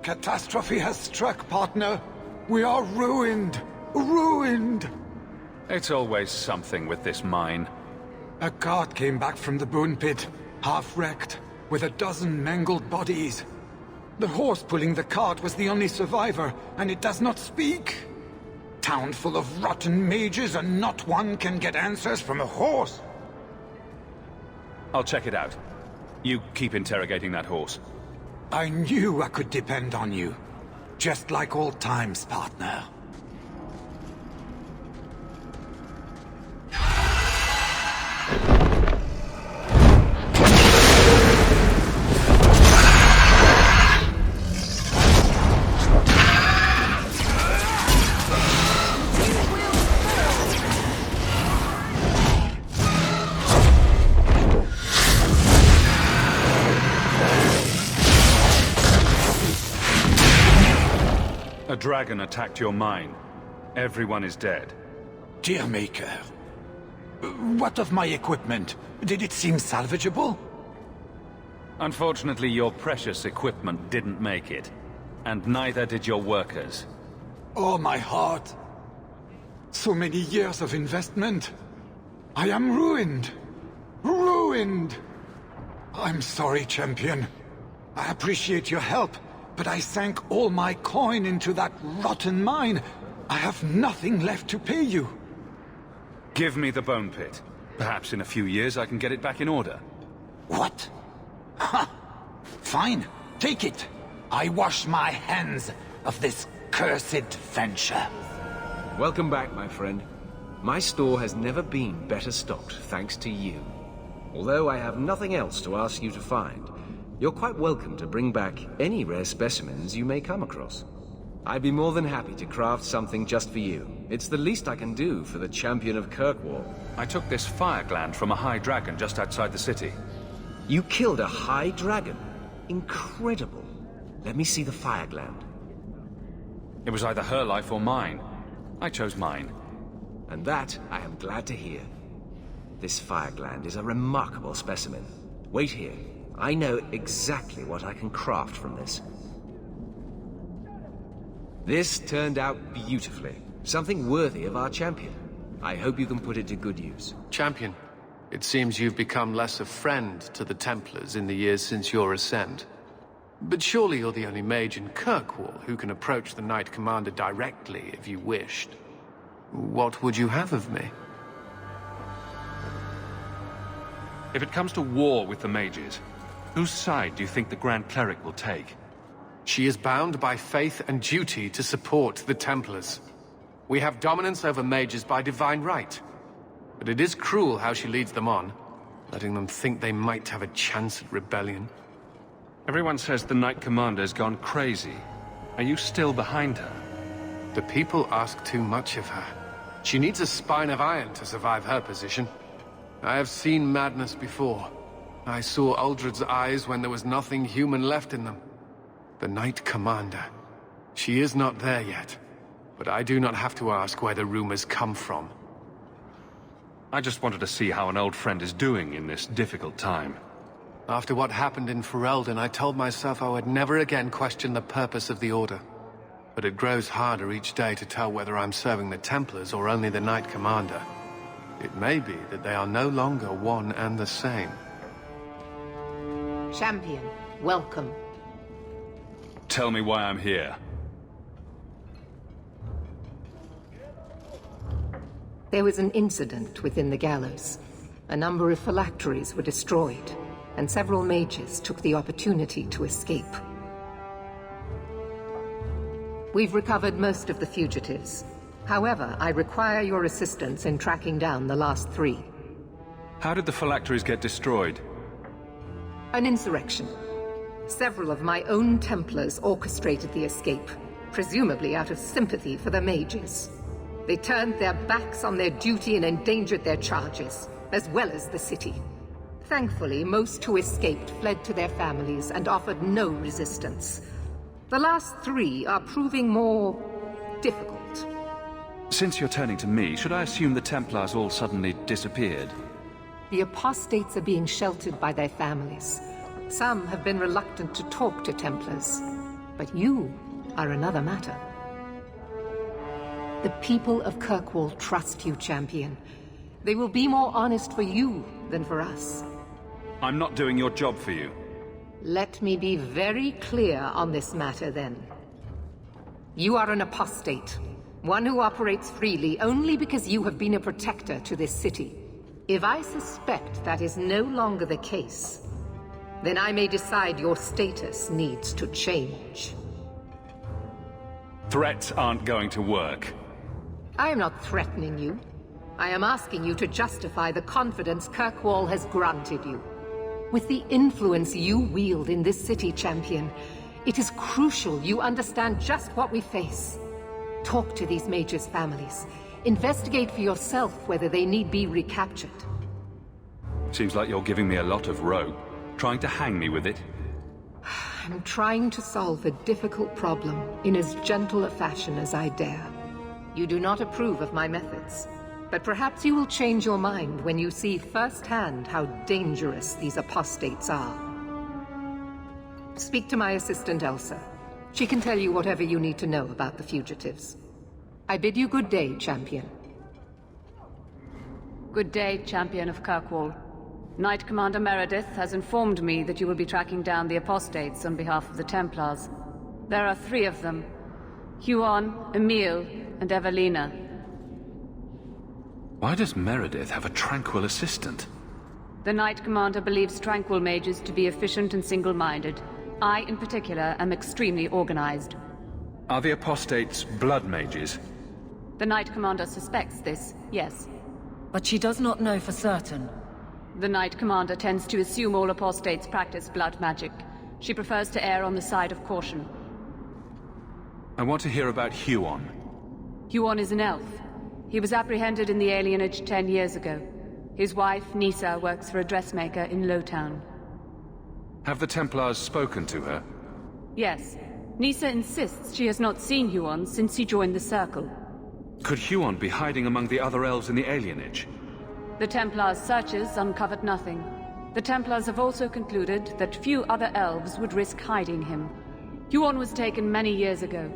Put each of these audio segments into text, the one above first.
Catastrophe has struck, partner. We are ruined. Ruined! It's always something with this mine. A cart came back from the bone pit, half-wrecked, with a dozen mangled bodies. The horse pulling the cart was the only survivor, and it does not speak. Town full of rotten mages, and not one can get answers from a horse. I'll check it out. You keep interrogating that horse. I knew I could depend on you. Just like old times, partner. A dragon attacked your mine. Everyone is dead. Dear Maker. What of my equipment? Did it seem salvageable? Unfortunately, your precious equipment didn't make it. And neither did your workers. Oh, my heart. So many years of investment. I am ruined. Ruined! I'm sorry, champion. I appreciate your help. But I sank all my coin into that rotten mine. I have nothing left to pay you. Give me the bone pit. Perhaps in a few years I can get it back in order. What? Ha! Fine, take it. I wash my hands of this cursed venture. Welcome back, my friend. My store has never been better stocked, thanks to you. Although I have nothing else to ask you to find, you're quite welcome to bring back any rare specimens you may come across. I'd be more than happy to craft something just for you. It's the least I can do for the champion of Kirkwall. I took this fire gland from a high dragon just outside the city. You killed a high dragon? Incredible. Let me see the fire gland. It was either her life or mine. I chose mine. And that I am glad to hear. This fire gland is a remarkable specimen. Wait here. I know exactly what I can craft from this. This turned out beautifully. Something worthy of our champion. I hope you can put it to good use. Champion, it seems you've become less a friend to the Templars in the years since your ascent. But surely you're the only mage in Kirkwall who can approach the Knight Commander directly if you wished. What would you have of me? If it comes to war with the mages, whose side do you think the Grand Cleric will take? She is bound by faith and duty to support the Templars. We have dominance over mages by divine right. But it is cruel how she leads them on, letting them think they might have a chance at rebellion. Everyone says the Knight Commander's gone crazy. Are you still behind her? The people ask too much of her. She needs a spine of iron to survive her position. I have seen madness before. I saw Uldred's eyes when there was nothing human left in them. The Knight Commander. She is not there yet. But I do not have to ask where the rumors come from. I just wanted to see how an old friend is doing in this difficult time. After what happened in Ferelden, I told myself I would never again question the purpose of the Order. But it grows harder each day to tell whether I'm serving the Templars or only the Knight Commander. It may be that they are no longer one and the same. Champion, welcome. Tell me why I'm here. There was an incident within the gallows. A number of phylacteries were destroyed, and several mages took the opportunity to escape. We've recovered most of the fugitives. However, I require your assistance in tracking down the last 3. How did the phylacteries get destroyed? An insurrection. Several of my own Templars orchestrated the escape, presumably out of sympathy for the mages. They turned their backs on their duty and endangered their charges, as well as the city. Thankfully, most who escaped fled to their families and offered no resistance. The last 3 are proving more difficult. Since you're turning to me, should I assume the Templars all suddenly disappeared? The apostates are being sheltered by their families. Some have been reluctant to talk to Templars. But you are another matter. The people of Kirkwall trust you, champion. They will be more honest for you than for us. I'm not doing your job for you. Let me be very clear on this matter, then. You are an apostate. One who operates freely only because you have been a protector to this city. If I suspect that is no longer the case, then I may decide your status needs to change. Threats aren't going to work. I am not threatening you. I am asking you to justify the confidence Kirkwall has granted you. With the influence you wield in this city, champion, it is crucial you understand just what we face. Talk to these mages' families. Investigate for yourself whether they need be recaptured. Seems like you're giving me a lot of rope. Trying to hang me with it? I'm trying to solve a difficult problem in as gentle a fashion as I dare. You do not approve of my methods, but perhaps you will change your mind when you see firsthand how dangerous these apostates are. Speak to my assistant Elsa. She can tell you whatever you need to know about the fugitives. I bid you good day, champion. Good day, champion of Kirkwall. Knight Commander Meredith has informed me that you will be tracking down the apostates on behalf of the Templars. There are 3 of them. Huon, Emile, and Evelina. Why does Meredith have a tranquil assistant? The Knight Commander believes tranquil mages to be efficient and single-minded. I, in particular, am extremely organized. Are the apostates blood mages? The Knight Commander suspects this, yes. But she does not know for certain. The Knight Commander tends to assume all apostates practice blood magic. She prefers to err on the side of caution. I want to hear about Huon. Huon is an elf. He was apprehended in the alienage 10 years ago. His wife, Nisa, works for a dressmaker in Lowtown. Have the Templars spoken to her? Yes. Nisa insists she has not seen Huon since he joined the Circle. Could Huon be hiding among the other elves in the alienage? The Templars' searches uncovered nothing. The Templars have also concluded that few other elves would risk hiding him. Huon was taken many years ago.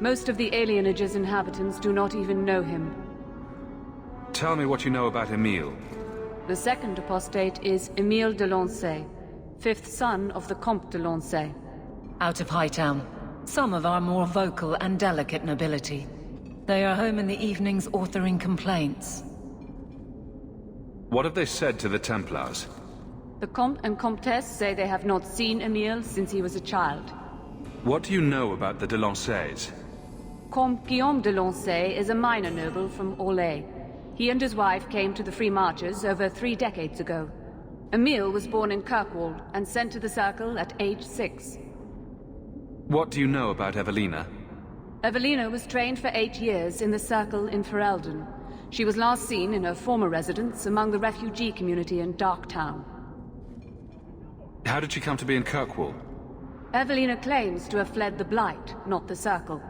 Most of the alienage's inhabitants do not even know him. Tell me what you know about Emile. The second apostate is Emile de Lancey, 5th son of the Comte de Lancey. Out of Hightown. Some of our more vocal and delicate nobility. They are home in the evenings authoring complaints. What have they said to the Templars? The Comte and Comtesse say they have not seen Emile since he was a child. What do you know about the de Lanceys? Comte Guillaume de Lancey is a minor noble from Orlais. He and his wife came to the Free Marches over 3 decades ago. Emile was born in Kirkwall and sent to the Circle at age 6. What do you know about Evelina? Evelina was trained for 8 years in the Circle in Ferelden. She was last seen in her former residence among the refugee community in Darktown. How did she come to be in Kirkwall? Evelina claims to have fled the Blight, not the Circle.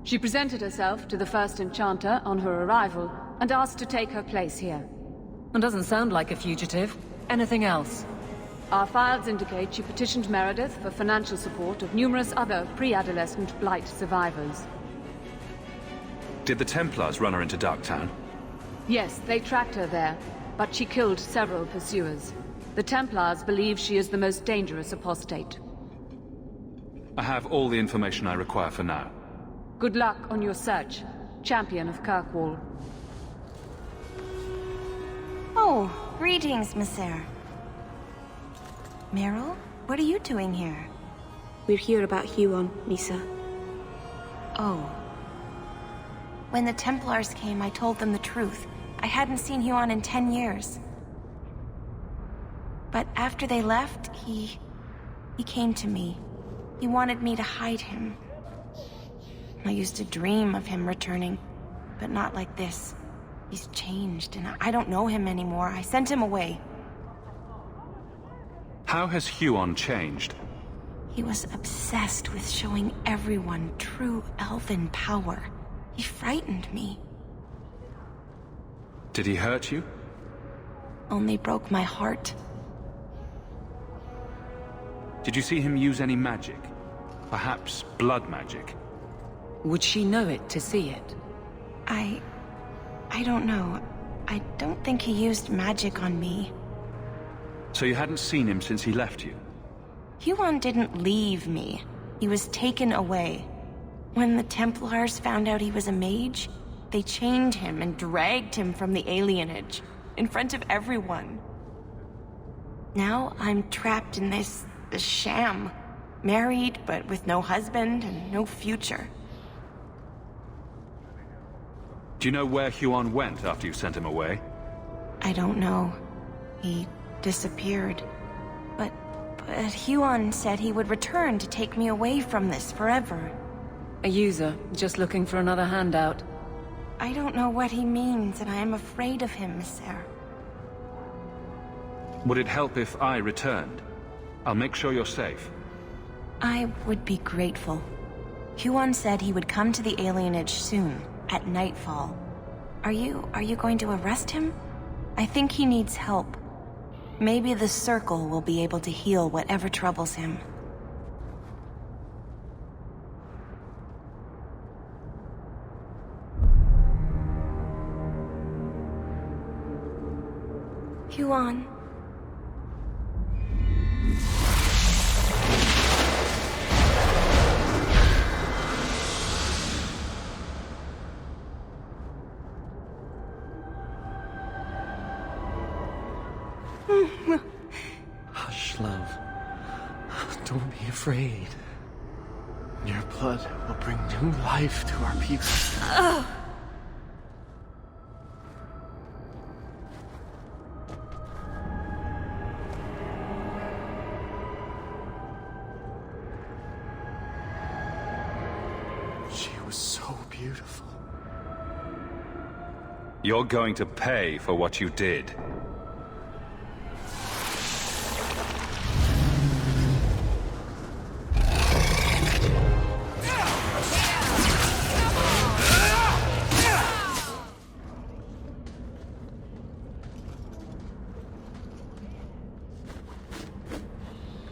She presented herself to the first Enchanter on her arrival and asked to take her place here. And doesn't sound like a fugitive. Anything else? Our files indicate she petitioned Meredith for financial support of numerous other pre-adolescent Blight survivors. Did the Templars run her into Darktown? Yes, they tracked her there, but she killed several pursuers. The Templars believe she is the most dangerous apostate. I have all the information I require for now. Good luck on your search, champion of Kirkwall. Oh, greetings, Messer. Meryl, what are you doing here? We're here about Huon, Misa. Oh. When the Templars came, I told them the truth. I hadn't seen Huon in 10 years. But after they left, he came to me. He wanted me to hide him. I used to dream of him returning, but not like this. He's changed, and I don't know him anymore. I sent him away. How has Huon changed? He was obsessed with showing everyone true elven power. He frightened me. Did he hurt you? Only broke my heart. Did you see him use any magic? Perhaps blood magic. Would she know it to see it? I don't know. I don't think he used magic on me. So you hadn't seen him since he left you? Huon didn't leave me. He was taken away. When the Templars found out he was a mage, they chained him and dragged him from the alienage, in front of everyone. Now I'm trapped in this sham. Married, but with no husband and no future. Do you know where Huon went after you sent him away? I don't know. He disappeared. But Huon said he would return to take me away from this forever. A user, just looking for another handout. I don't know what he means, and I am afraid of him, Mister. Would it help if I returned? I'll make sure you're safe. I would be grateful. Huon said he would come to the alienage soon, at nightfall. Are you going to arrest him? I think he needs help. Maybe the Circle will be able to heal whatever troubles him. Huon. Hush, love. Don't be afraid. Your blood will bring new life to our people. She was so beautiful. You're going to pay for what you did.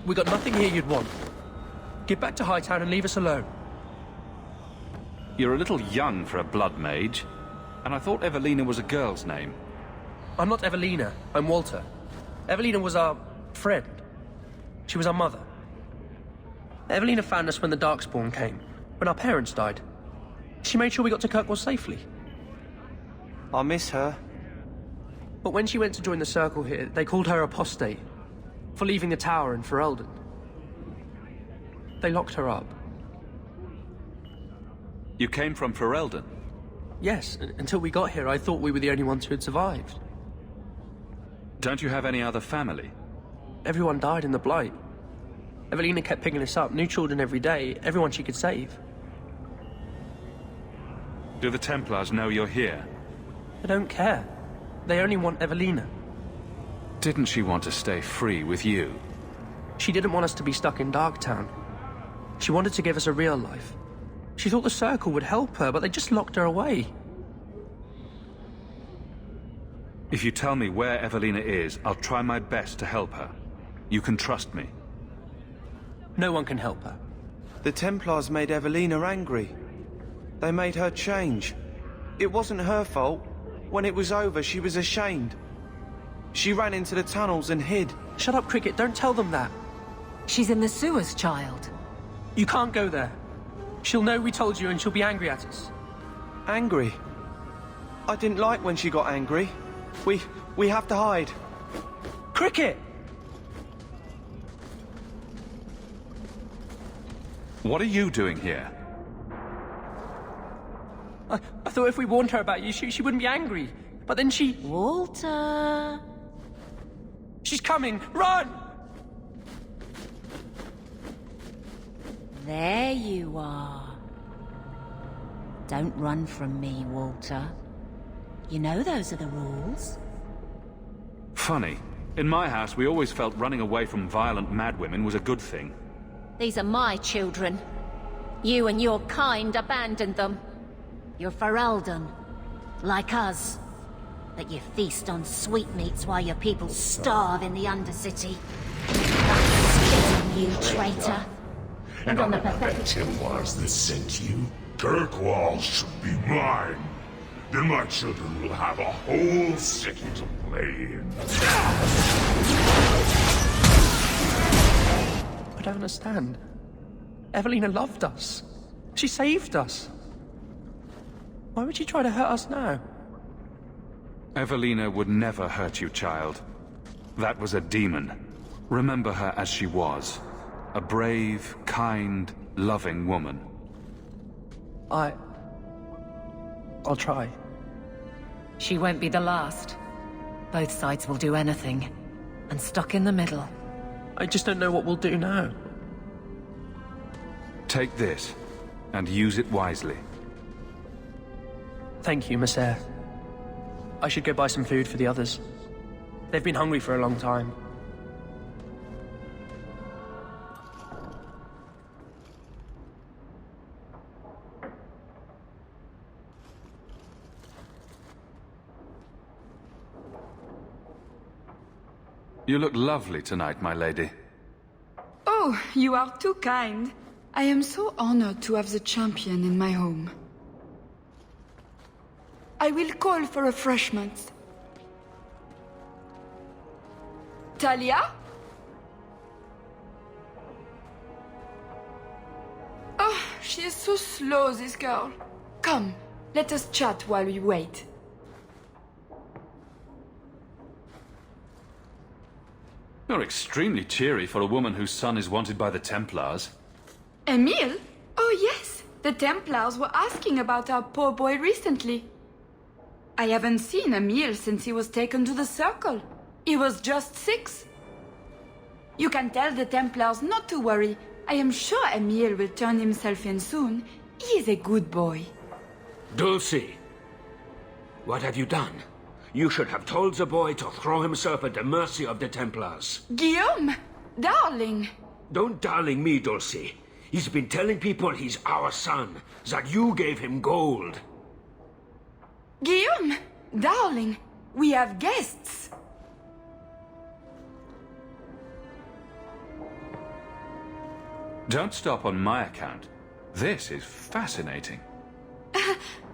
We got nothing here you'd want. Get back to Hightown and leave us alone. You're a little young for a blood mage, and I thought Evelina was a girl's name. I'm not Evelina, I'm Walter. Evelina was our friend. She was our mother. Evelina found us when the Darkspawn came, when our parents died. She made sure we got to Kirkwall safely. I miss her. But when she went to join the Circle here, they called her apostate. For leaving the tower in Ferelden. They locked her up. You came from Ferelden? Yes, until we got here I thought we were the only ones who had survived. Don't you have any other family? Everyone died in the Blight. Evelina kept picking us up, new children every day, everyone she could save. Do the Templars know you're here? They don't care. They only want Evelina. Didn't she want to stay free with you? She didn't want us to be stuck in Darktown. She wanted to give us a real life. She thought the Circle would help her, but they just locked her away. If you tell me where Evelina is, I'll try my best to help her. You can trust me. No one can help her. The Templars made Evelina angry. They made her change. It wasn't her fault. When it was over, she was ashamed. She ran into the tunnels and hid. Shut up, Cricket. Don't tell them that. She's in the sewers, child. You can't go there. She'll know we told you and she'll be angry at us. Angry? I didn't like when she got angry. We have to hide. Cricket! What are you doing here? I thought if we warned her about you, she wouldn't be angry. But then she... Walter... She's coming! Run! There you are. Don't run from me, Walter. You know those are the rules. Funny. In my house, we always felt running away from violent madwomen was a good thing. These are my children. You and your kind abandoned them. You're Ferelden, like us. But you feast on sweetmeats while your people starve in the Undercity. That's spitting, you traitor. and I'm not the Templars that sent you. Kirkwall should be mine. Then my children will have a whole city to play in. I don't understand. Evelina loved us. She saved us. Why would she try to hurt us now? Evelina would never hurt you, child. That was a demon. Remember her as she was. A brave, kind, loving woman. I'll try. She won't be the last. Both sides will do anything. And stuck in the middle. I just don't know what we'll do now. Take this, and use it wisely. Thank you, Miss Eyre. I should go buy some food for the others. They've been hungry for a long time. You look lovely tonight, my lady. Oh, you are too kind. I am so honored to have the champion in my home. I will call for refreshments. Talia? Oh, she is so slow, this girl. Come, let us chat while we wait. You're extremely cheery for a woman whose son is wanted by the Templars. Emile? Oh yes, the Templars were asking about our poor boy recently. I haven't seen Emile since he was taken to the Circle. He was just 6. You can tell the Templars not to worry. I am sure Emile will turn himself in soon. He is a good boy. Dulcie, what have you done? You should have told the boy to throw himself at the mercy of the Templars. Guillaume! Darling! Don't darling me, Dulcie. He's been telling people he's our son, that you gave him gold. Guillaume! Darling! We have guests! Don't stop on my account. This is fascinating.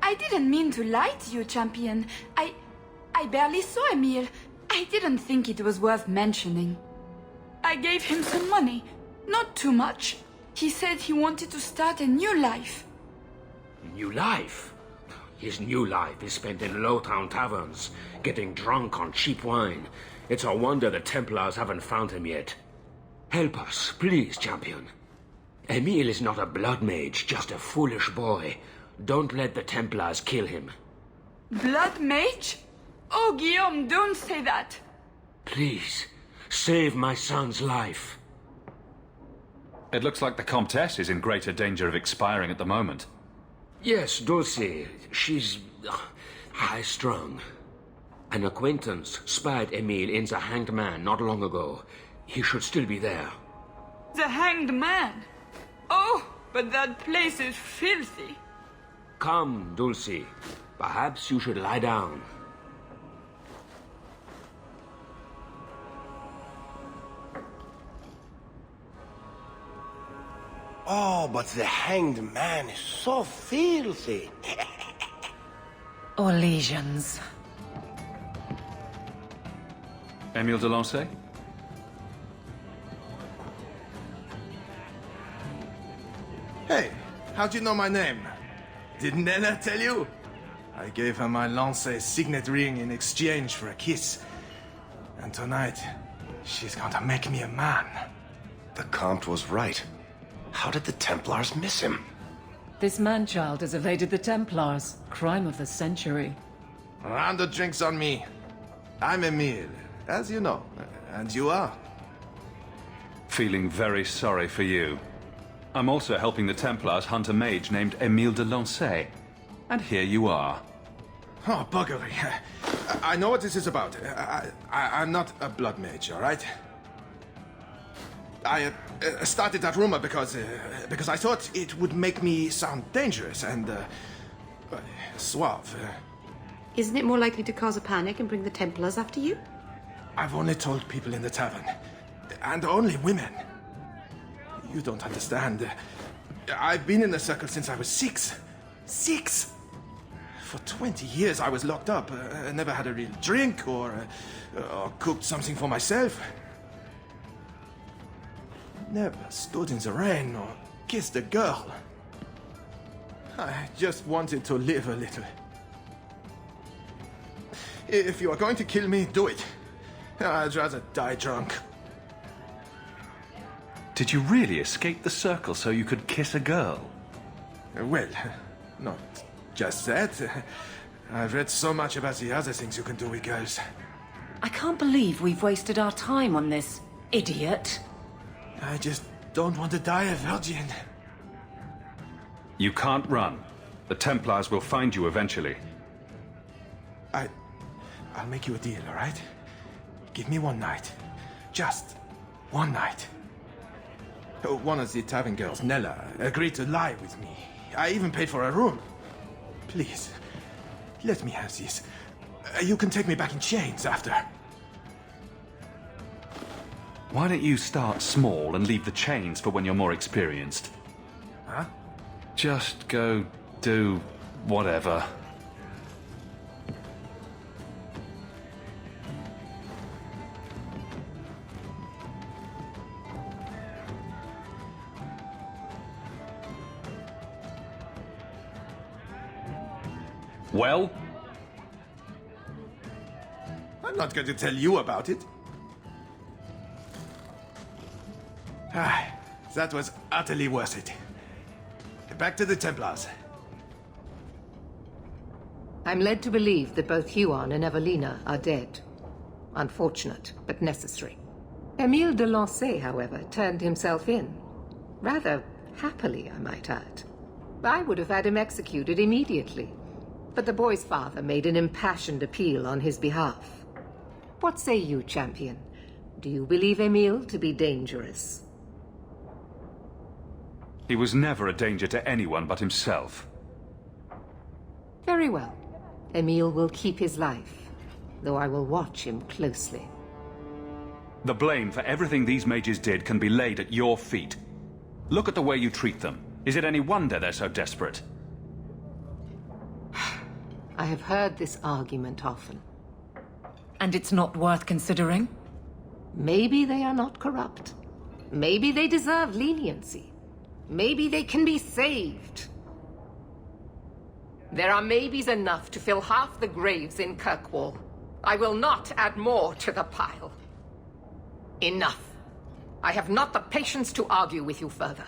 I didn't mean to lie to you, champion. I barely saw Emile. I didn't think it was worth mentioning. I gave him some money. Not too much. He said he wanted to start a new life. New life? His new life is spent in low-town taverns, getting drunk on cheap wine. It's a wonder the Templars haven't found him yet. Help us, please, champion. Emile is not a blood mage, just a foolish boy. Don't let the Templars kill him. Blood mage? Oh, Guillaume, don't say that. Please, save my son's life. It looks like the Comtesse is in greater danger of expiring at the moment. Yes, Dulcie. She's high-strung. An acquaintance spied Emile in the Hanged Man not long ago. He should still be there. The Hanged Man? Oh, but that place is filthy. Come, Dulcie. Perhaps you should lie down. Oh, but the Hanged Man is so filthy. Or lesions. Emile de Lancey? Hey, how'd you know my name? Did Nella tell you? I gave her my Lancey signet ring in exchange for a kiss. And tonight, she's going to make me a man. The Comte was right. How did the Templars miss him? This man-child has evaded the Templars. Crime of the century. A round of drinks on me. I'm Emile, as you know. And you are? Feeling very sorry for you. I'm also helping the Templars hunt a mage named Emile de Lancey. And here you are. Oh, buggery. I know what this is about. I'm not a blood mage, all right? I started that rumor because I thought it would make me sound dangerous and suave. Isn't it more likely to cause a panic and bring the Templars after you? I've only told people in the tavern, and only women. You don't understand. I've been in the circle since I was 6. 6! For 20 years I was locked up. I never had a real drink or cooked something for myself. Never stood in the rain or kissed a girl. I just wanted to live a little. If you are going to kill me, do it. I'd rather die drunk. Did you really escape the circle so you could kiss a girl? Well, not just that. I've read so much about the other things you can do with girls. I can't believe we've wasted our time on this, idiot. I just don't want to die a virgin. You can't run. The Templars will find you eventually. I'll make you a deal, all right? Give me one night. Just one night. One of the tavern girls, Nella, agreed to lie with me. I even paid for a room. Please, let me have this. You can take me back in chains after. Why don't you start small and leave the chains for when you're more experienced? Huh? Just go do whatever. Well? I'm not going to tell you about it. That was utterly worth it. Back to the Templars. I'm led to believe that both Huon and Evelina are dead. Unfortunate, but necessary. Emile de Lancey, however, turned himself in. Rather happily, I might add. I would have had him executed immediately. But the boy's father made an impassioned appeal on his behalf. What say you, champion? Do you believe Emile to be dangerous? He was never a danger to anyone but himself. Very well. Emile will keep his life, though I will watch him closely. The blame for everything these mages did can be laid at your feet. Look at the way you treat them. Is it any wonder they're so desperate? I have heard this argument often. And it's not worth considering? Maybe they are not corrupt. Maybe they deserve leniency. Maybe they can be saved. There are maybes enough to fill half the graves in Kirkwall. I will not add more to the pile. Enough. I have not the patience to argue with you further.